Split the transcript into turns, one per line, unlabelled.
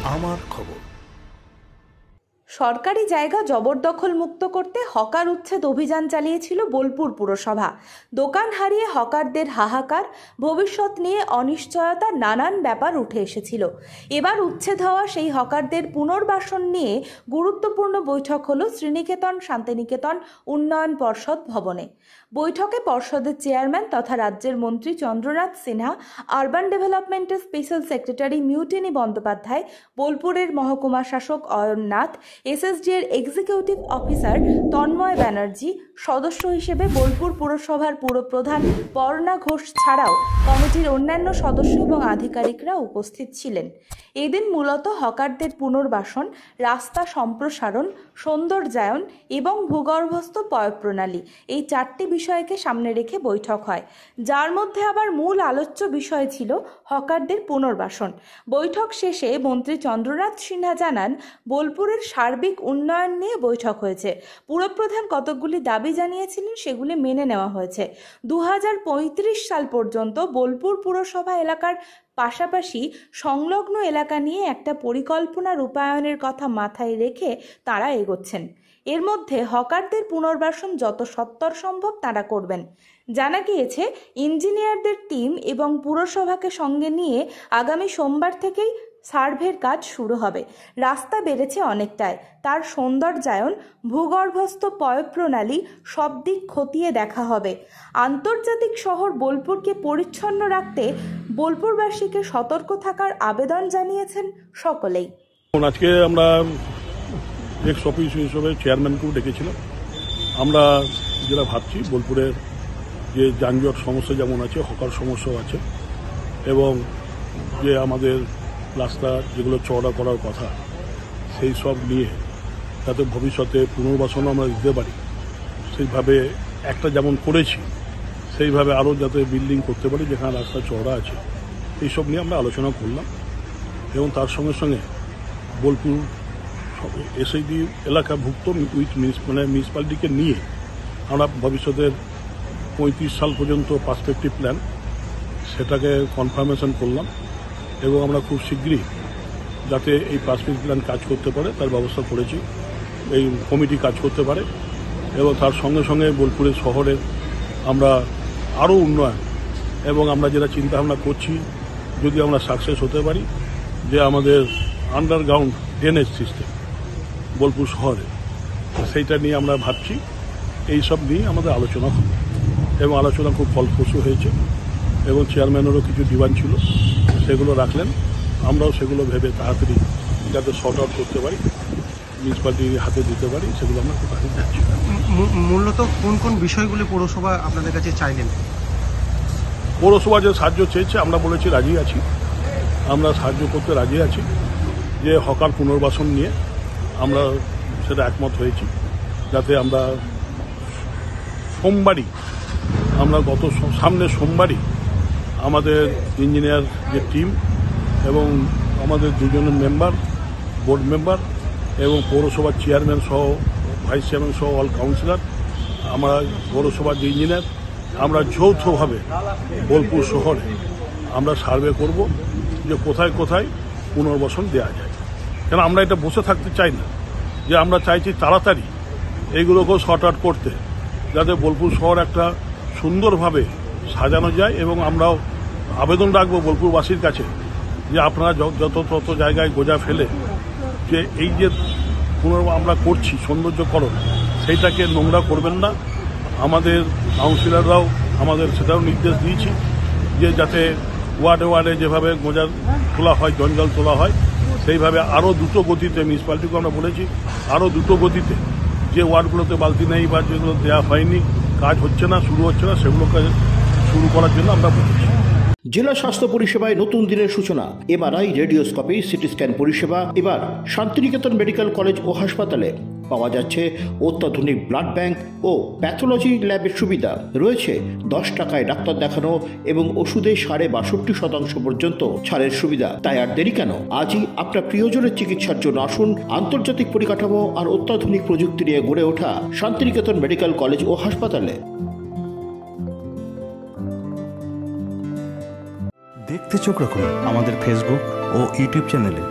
আমার খবর।
সরকারি জায়গা জবরদখল মুক্ত করতে হকার উচ্ছেদ অভিযান চালিয়েছিল বোলপুর পুরসভা। দোকান হারিয়ে হকারদের হাহাকার, ভবিষ্যৎ নিয়ে অনিশ্চয়তা, নানান ব্যাপার উঠে এসেছিল। এবার উচ্ছেদ হওয়া সেই হকারদের পুনর্বাসন নিয়ে গুরুত্বপূর্ণ বৈঠক হলো শ্রীনিকেতন শান্তিনিকেতন উন্নয়ন পর্ষদ ভবনে। বৈঠকে পর্ষদের চেয়ারম্যান তথা রাজ্যের মন্ত্রী চন্দ্রনাথ সিনহা, আরবান ডেভেলপমেন্টের স্পেশাল সেক্রেটারি মিউটিনি বন্দ্যোপাধ্যায়, বোলপুরের মহকুমা শাসক অয়ন নাথ, এসএসডি এর এক্সিকিউটিভ অফিসার তন্ময় ব্যানার্জি, সদস্য হিসেবে বোলপুর পুরসভার পুরপ্রধান পর্ণা ঘোষ ছাড়াও কমিটির অন্যান্য সদস্য এবং আধিকারিকরা উপস্থিত ছিলেন। এদিন মূলত হকারদের পুনর্বাসন, রাস্তা সম্প্রসারণ, সৌন্দর্যায়ন এবং ভূগর্ভস্থ পয়ঃপ্রণালী, এই চারটি বিষয়কে সামনে রেখে বৈঠক হয়, যার মধ্যে আবার মূল আলোচ্য বিষয় ছিল হকারদের পুনর্বাসন। বৈঠক শেষে মন্ত্রী চন্দ্রনাথ সিনহা জানান, বোলপুরের সার্বিক উন্নয়ন নিয়ে বৈঠক হয়েছে। পুরপ্রধান কতকগুলি দাবি জানিয়েছিলেন, সেগুলি মেনে নেওয়া হয়েছে। 2035 সাল পর্যন্ত বোলপুর পুরসভা এলাকার পাশাপাশি সংলগ্ন এলাকা নিয়ে একটা পরিকল্পনা রূপায়ণের কথা মাথায় রেখে তারা এগোচ্ছেন। এর মধ্যে হকারদের পুনর্বাসন যত সত্বর সম্ভব তারা করবেন। জানা গিয়েছে, ইঞ্জিনিয়ারদের টিম এবং পুরসভাকে সঙ্গে নিয়ে আগামী সোমবার থেকেই সার্ভের কাজ শুরু হবে। রাস্তা বেড়েছে অনেকটাই, তার সৌন্দর্যায়ন, ভূগর্ভস্থ পয়ঃপ্রণালী সব দিক খতিয়ে দেখা হবে। আন্তর্জাতিক শহর বোলপুরকে পরিচ্ছন্ন রাখতে বোলপুরবাসীকে সতর্ক থাকার আবেদন জানিয়েছেন সকলেই।
আজকে আমরা এক্স অফিস হিসেবে চেয়ারম্যানকেও ডেকেছিলাম। আমরা যেটা ভাবছি, বোলপুরের যে যানজট সমস্যা যেমন আছে, হকার সমস্যাও আছে, এবং যে আমাদের রাস্তা যেগুলো চওড়া করার কথা, সেই সব নিয়ে যাতে ভবিষ্যতে পুনর্বাসন আমরা দিতে পারি, সেইভাবে একটা যেমন করেছি সেইভাবে আরও যাতে বিল্ডিং করতে পারি যেখানে রাস্তা চওড়া আছে, এইসব নিয়ে আমরা আলোচনা করলাম। এবং তার সঙ্গে সঙ্গে বোলপুর এসআইডি এলাকাভুক্ত মিউনিসিপ্যালিটিকে নিয়ে আমরা ভবিষ্যতের 35 সাল পর্যন্ত পার্সপেক্টিভ প্ল্যান, সেটাকে কনফার্মেশন করলাম, এবং আমরা খুব শীঘ্রই যাতে এই পার্সপেক্টিভ প্ল্যান কাজ করতে পারে তার ব্যবস্থা করেছি, এই কমিটি কাজ করতে পারে। এবং তার সঙ্গে সঙ্গে বোলপুরের শহরের আমরা আরও উন্নয়ন, এবং আমরা যেটা চিন্তাভাবনা করছি, যদি আমরা সাকসেস হতে পারি, যে আমাদের আন্ডারগ্রাউন্ড ড্রেনেজ সিস্টেম বোলপুর শহরে, সেইটা নিয়ে আমরা ভাবছি। এই সব নিয়ে আমাদের আলোচনা হবে, এবং আলোচনা খুব ফলপ্রসূ হয়েছে, এবং চেয়ারম্যানেরও কিছু ডিমান্ড ছিল, সেগুলো রাখলেন। আমরাও সেগুলো ভেবে তাড়াতাড়ি যাতে শর্ট আউট করতে পারি, মিউনিসিপ্যালিটির হাতে দিতে পারি, সেগুলো আমরা খুব আগে যাচ্ছি।
মূলত কোন কোন বিষয়গুলি পৌরসভা আপনাদের কাছে চাইলেন?
পৌরসভা যে সাহায্য চেয়েছে আমরা বলেছি রাজি আছি, আমরা সাহায্য করতে রাজি আছি। যে হকার পুনর্বাসন নিয়ে আমরা সেটা একমত হয়েছি, যাতে আমরা সোমবারই, আমরা সামনে সোমবারই আমাদের ইঞ্জিনিয়ার যে টিম এবং আমাদের দুজনের মেম্বার, বোর্ড মেম্বার এবং পৌরসভার চেয়ারম্যান সহ, ভাইস চেয়ারম্যান সহ অল কাউন্সিলর, আমরা পৌরসভার যে ইঞ্জিনিয়ার, আমরা যৌথভাবে বোলপুর শহরে আমরা সার্ভে করব যে কোথায় কোথায় পুনর্বাসন দেওয়া যায়। কেন আমরা এটা বসে থাকতে চাই না, যে আমরা চাইছি তাড়াতাড়ি এইগুলোকেও শর্ট আউট করতে, যাতে বোলপুর শহর একটা সুন্দরভাবে সাজানো যায়। এবং আমরাও আবেদন রাখবো বোলপুরবাসীর কাছে, যে আপনারা যত তত জায়গায় গোজা ফেলে যে এই যে আমরা করছি সৌন্দর্যকরণ, সেইটাকে নোংরা করবেন না। আমাদের কাউন্সিলররাও আমাদের সেটাও নির্দেশ দিয়েছি, যে যাতে ওয়ার্ডে ওয়ার্ডে যেভাবে গোজা তোলা হয়, জঞ্জাল তোলা হয়, সেইভাবে আরও দ্রুত গতিতে, মিউনিসিপ্যালিটিকে আমরা বলেছি আরও দ্রুত গতিতে যে ওয়ার্ডগুলোতে বালতি নেই বা যেগুলো দেওয়া হয়নি, কাজ হচ্ছে না, শুরু হচ্ছে না, সেগুলোকে শুরু করার জন্য আমরা বলেছি।
জেলা স্বাস্থ্য পরিষেবায় নতুন দিনের সূচনা। এমআরআই, রেডিওস্কোপি, সিটি স্ক্যান পরিষেবা এবার শান্তিনিকেতন মেডিকেল কলেজ ও হাসপাতালে পাওয়া যাচ্ছে। অত্যাধুনিক ব্লাড ব্যাংক ও প্যাথোলজি ল্যাবের সুবিধা রয়েছে। 10 টাকায় ডাক্তার দেখানো এবং ওষুধে 62% পর্যন্ত ছাড়ের সুবিধা। তাই আর দেরি কেন, আজই আপনার প্রিয়জনের চিকিৎসার জন্য আসুন আন্তর্জাতিক পরিকাঠামো আর অত্যাধুনিক প্রযুক্তি নিয়ে গড়ে ওঠা শান্তিনিকেতন মেডিকেল কলেজ ও হাসপাতালে।
দেখতে চোখ রাখুন আমাদের ফেসবুক ও ইউটিউব চ্যানেলে।